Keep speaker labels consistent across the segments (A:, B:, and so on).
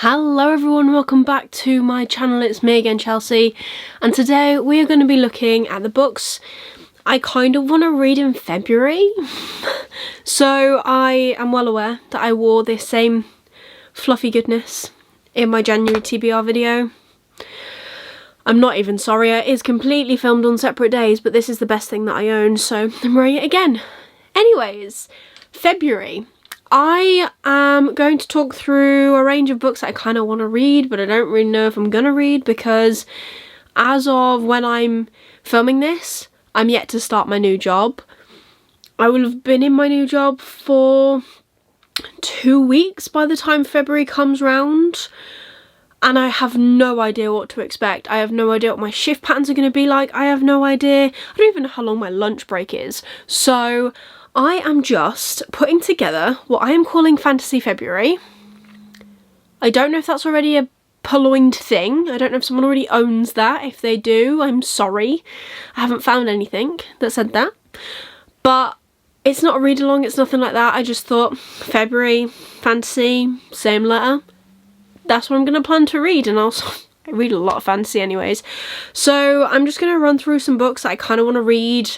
A: Hello everyone, welcome back to my channel. It's me again, Chelsea, and today we are going to be looking at the books I kind of want to read in February. So I am well aware that I wore this same fluffy goodness in my January TBR video. I'm not even sorry, it is completely filmed on separate days, but this is the best thing that I own, so I'm wearing it again. Anyways, February. I am going to talk through a range of books that I kind of want to read, but I don't really know if I'm going to read because as of when I'm filming this, I'm yet to start my new job. I will have been in my new job for 2 weeks by the time February comes round, and I have no idea what to expect. I have no idea what my shift patterns are going to be like. I have no idea. I don't even know how long my lunch break is. So I am just putting together what I am calling Fantasy February. I don't know if that's already a purloined thing. I don't know if someone already owns that. If they do, I'm sorry. I haven't found anything that said that. But it's not a read along, it's nothing like that. I just thought February, fantasy, same letter. That's what I'm going to plan to read, and also I read a lot of fantasy anyways. So I'm just going to run through some books that I kind of want to read.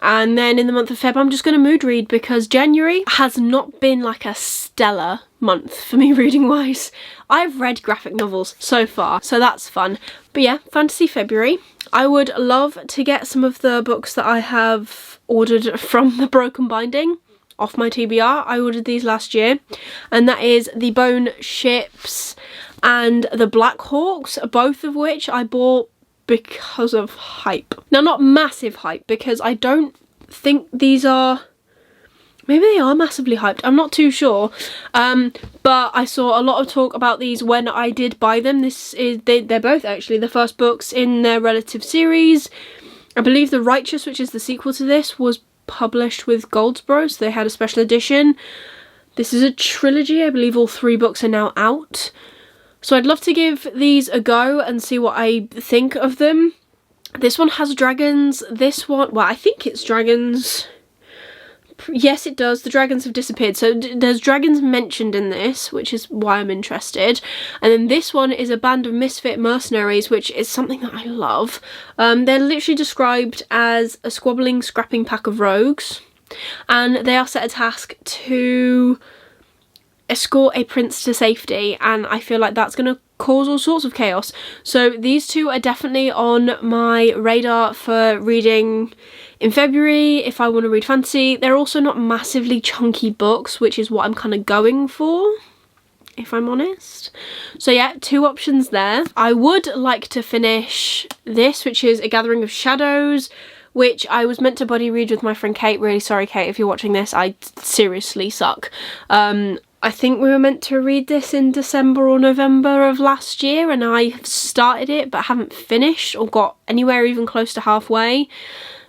A: And then in the month of Feb, I'm just going to mood read because January has not been like a stellar month for me reading wise. I've read graphic novels so far, so that's fun. But yeah, Fantasy February. I would love to get some of the books that I have ordered from the Broken Binding off my TBR. I ordered these last year, and that is the Bone Ships and the Black Hawks, both of which I bought because of hype. Now, not massive hype, because I don't think these are, maybe they are massively hyped, I'm not too sure, but I saw a lot of talk about these when I did buy them. They're both actually the first books in their relative series. I believe The Righteous, which is the sequel to this, was published with Goldsboro, so they had a special edition. This is a trilogy. I believe all 3 books are now out. So I'd love to give these a go and see what I think of them. This one has dragons. This one, well, I think it's dragons. Yes, it does. The dragons have disappeared. So there's dragons mentioned in this, which is why I'm interested. And then this one is a band of misfit mercenaries, which is something that I love. They're literally described as a squabbling, scrapping pack of rogues. And they are set a task to escort a prince to safety, and I feel like that's going to cause all sorts of chaos. So these two are definitely on my radar for reading in February if I want to read fantasy. They're also not massively chunky books, which is what I'm kind of going for, if I'm honest. So yeah, 2 options there. I would like to finish this, which is A Gathering of Shadows, which I was meant to buddy read with my friend Kate. Really sorry, Kate, if you're watching this. I seriously suck. I think we were meant to read this in December or November of last year, and I have started it but haven't finished or got anywhere even close to halfway.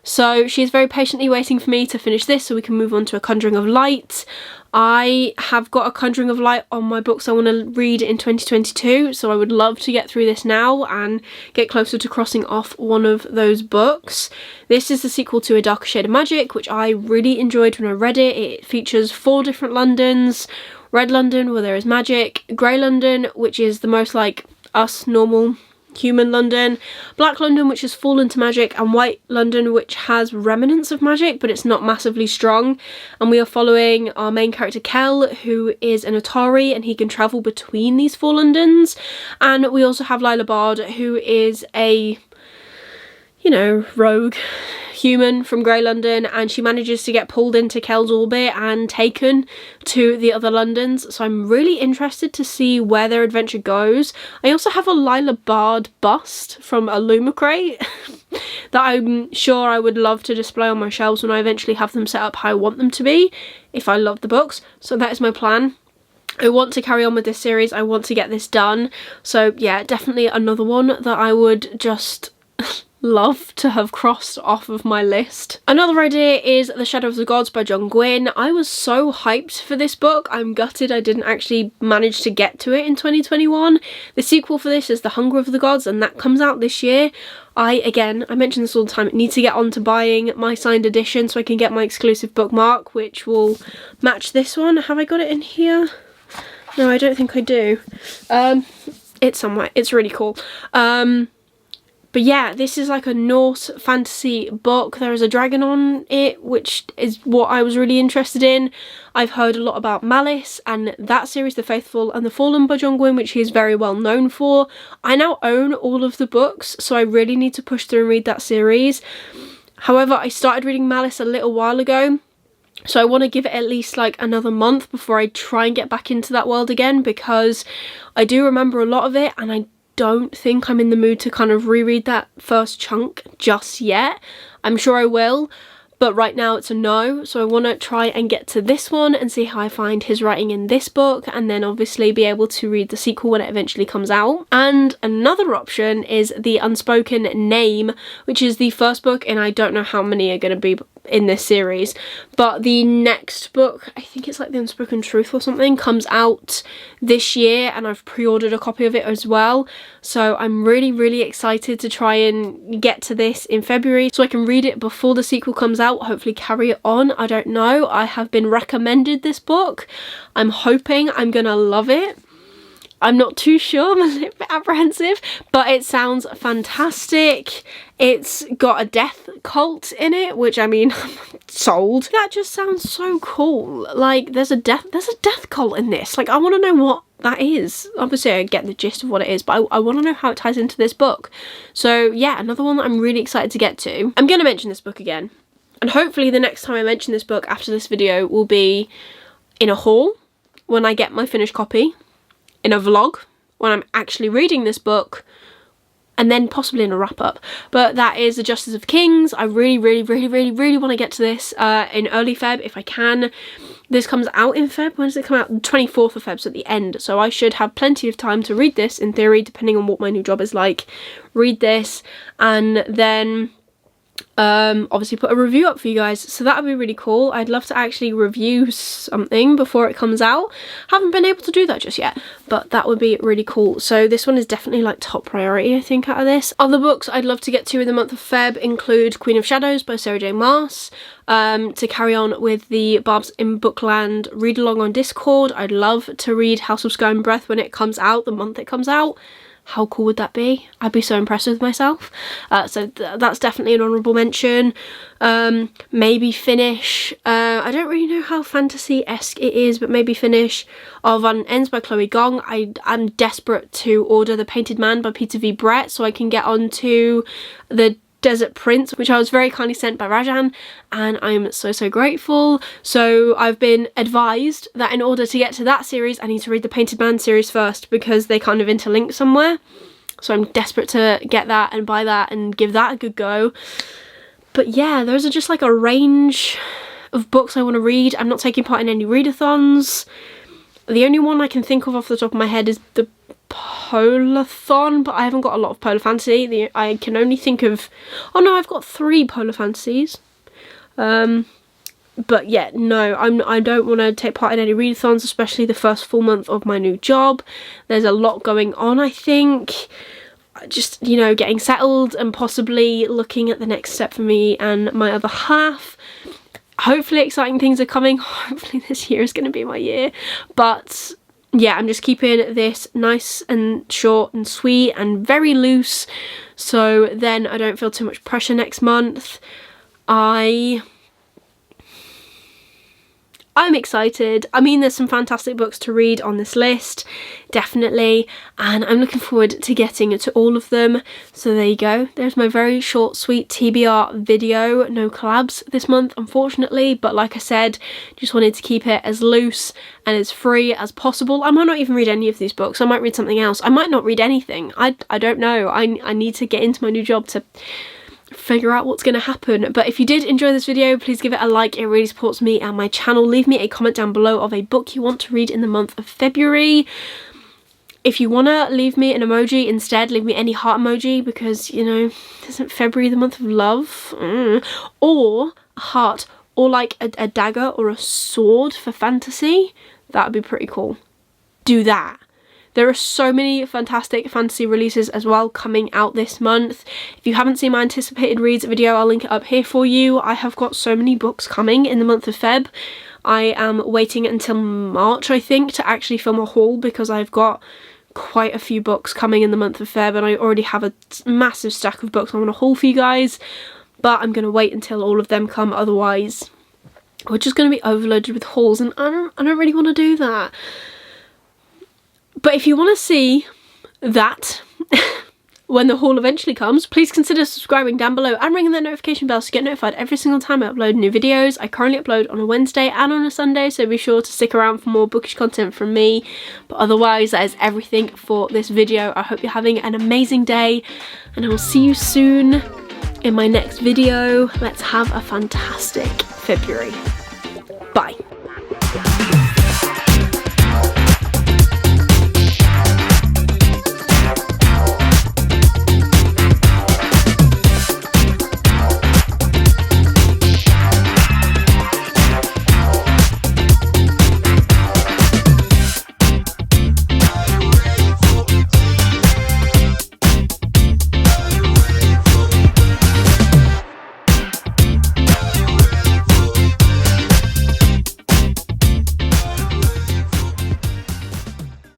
A: So she is very patiently waiting for me to finish this so we can move on to A Conjuring of Light. I have got A Conjuring of Light on my books I want to read in 2022, so I would love to get through this now and get closer to crossing off one of those books. This is the sequel to A Darker Shade of Magic, which I really enjoyed when I read it. It features 4 different Londons. Red London, where there is magic, Grey London, which is the most like us, normal human London, Black London, which has fallen to magic, and White London, which has remnants of magic, but it's not massively strong. And we are following our main character Kel, who is an Atari, and he can travel between these 4 Londons. And we also have Lila Bard, who is a, you know, rogue human from Grey London, and she manages to get pulled into Kel's orbit and taken to the other Londons. So I'm really interested to see where their adventure goes. I also have a Lila Bard bust from a Lumacrate that I'm sure I would love to display on my shelves when I eventually have them set up how I want them to be, if I love the books. So that is my plan. I want to carry on with this series. I want to get this done. So yeah, definitely another one that I would just love to have crossed off of my list. Another idea is The Shadow of the Gods by John Gwynne. I was so hyped for this book. I'm gutted I didn't actually manage to get to it in 2021. The sequel for this is The Hunger of the Gods, and that comes out this year. I mention this all the time, need to get on to buying my signed edition so I can get my exclusive bookmark, which will match this one. Have I got it in here? No, I don't think I do. It's somewhere. It's really cool. But yeah, this is like a Norse fantasy book. There is a dragon on it, which is what I was really interested in. I've heard a lot about Malice and that series, The Faithful and the Fallen by John Gwynne, which he is very well known for. I now own all of the books, so I really need to push through and read that series. However, I started reading Malice a little while ago, so I want to give it at least like another month before I try and get back into that world again, because I do remember a lot of it and I don't think I'm in the mood to kind of reread that first chunk just yet. I'm sure I will, but right now it's a no. So I want to try and get to this one and see how I find his writing in this book, and then obviously be able to read the sequel when it eventually comes out. And another option is the Unspoken Name, which is the first book, and I don't know how many are going to be in this series, but the next book, I think it's like The Unspoken Truth or something, comes out this year, and I've pre-ordered a copy of it as well. So I'm really excited to try and get to this in February so I can read it before the sequel comes out, hopefully carry it on. I don't know, I have been recommended this book. I'm hoping I'm gonna love it. I'm not too sure, I'm a little bit apprehensive, but it sounds fantastic. It's got a death cult in it, which, I mean, sold. That just sounds so cool. Like, there's a death cult in this. Like, I want to know what that is. Obviously, I get the gist of what it is, but I want to know how it ties into this book. So, yeah, another one that I'm really excited to get to. I'm going to mention this book again, and hopefully the next time I mention this book after this video will be in a haul when I get my finished copy, in a vlog when I'm actually reading this book, and then possibly in a wrap up. But that is The Justice of Kings. I really want to get to this in early Feb if I can. This comes out in Feb. When does it come out? The 24th of Feb, so at the end. So I should have plenty of time to read this in theory, depending on what my new job is like. Read this and then obviously put a review up for you guys, so that would be really cool. I'd love to actually review something before it comes out. Haven't been able to do that just yet, but that would be really cool. So this one is definitely like top priority, I think, out of this. Other books I'd love to get to in the month of Feb include Queen of Shadows by Sarah J Maas. To carry on with the Barbs in Bookland read along on Discord, I'd love to read House of Sky and Breath when it comes out, the month it comes out. How cool would that be? I'd be so impressed with myself. So that's definitely an honourable mention. Maybe finish, I don't really know how fantasy-esque it is, but maybe finish Arvan Ends by Chloe Gong. I'm desperate to order The Painted Man by Peter V. Brett so I can get onto the Desert Prince, which I was very kindly sent by Rajan, and I'm so grateful. So I've been advised that in order to get to that series I need to read the Painted Man series first, because they kind of interlink somewhere. So I'm desperate to get that and buy that and give that a good go. But yeah, those are just like a range of books I want to read. I'm not taking part in any readathons. The only one I can think of off the top of my head is the Polathon, but I haven't got a lot of Polar Fantasy. I can only think of, oh no, I've got 3 Polar Fantasies. But yeah, no, I don't want to take part in any readathons, especially the first full month of my new job. There's a lot going on, I think. Just, you know, getting settled and possibly looking at the next step for me and my other half. Hopefully exciting things are coming. Hopefully this year is going to be my year. But yeah, I'm just keeping this nice and short and sweet and very loose, so then I don't feel too much pressure next month. I'm excited. I mean, there's some fantastic books to read on this list, definitely, and I'm looking forward to getting to all of them. So there you go. There's my very short, sweet TBR video. No collabs this month, unfortunately, but like I said, just wanted to keep it as loose and as free as possible. I might not even read any of these books. I might read something else. I might not read anything. I don't know. I need to get into my new job to figure out what's going to happen. But if you did enjoy this video, please give it a like. It really supports me and my channel. Leave me a comment down below of a book you want to read in the month of February. If you want to leave me an emoji instead, leave me any heart emoji, because, you know, isn't February the month of love? Or a heart, or like a dagger or a sword for fantasy. That would be pretty cool. Do that. There are so many fantastic fantasy releases as well coming out this month. If you haven't seen my anticipated reads video, I'll link it up here for you. I have got so many books coming in the month of Feb. I am waiting until March, I think, to actually film a haul, because I've got quite a few books coming in the month of Feb, and I already have a massive stack of books I want to haul for you guys, but I'm going to wait until all of them come, otherwise we're just going to be overloaded with hauls, and I don't really want to do that. But if you want to see that when the haul eventually comes, please consider subscribing down below and ringing that notification bell to get notified every single time I upload new videos. I currently upload on a Wednesday and on a Sunday, so be sure to stick around for more bookish content from me. But otherwise, that is everything for this video. I hope you're having an amazing day, and I will see you soon in my next video. Let's have a fantastic February. Bye.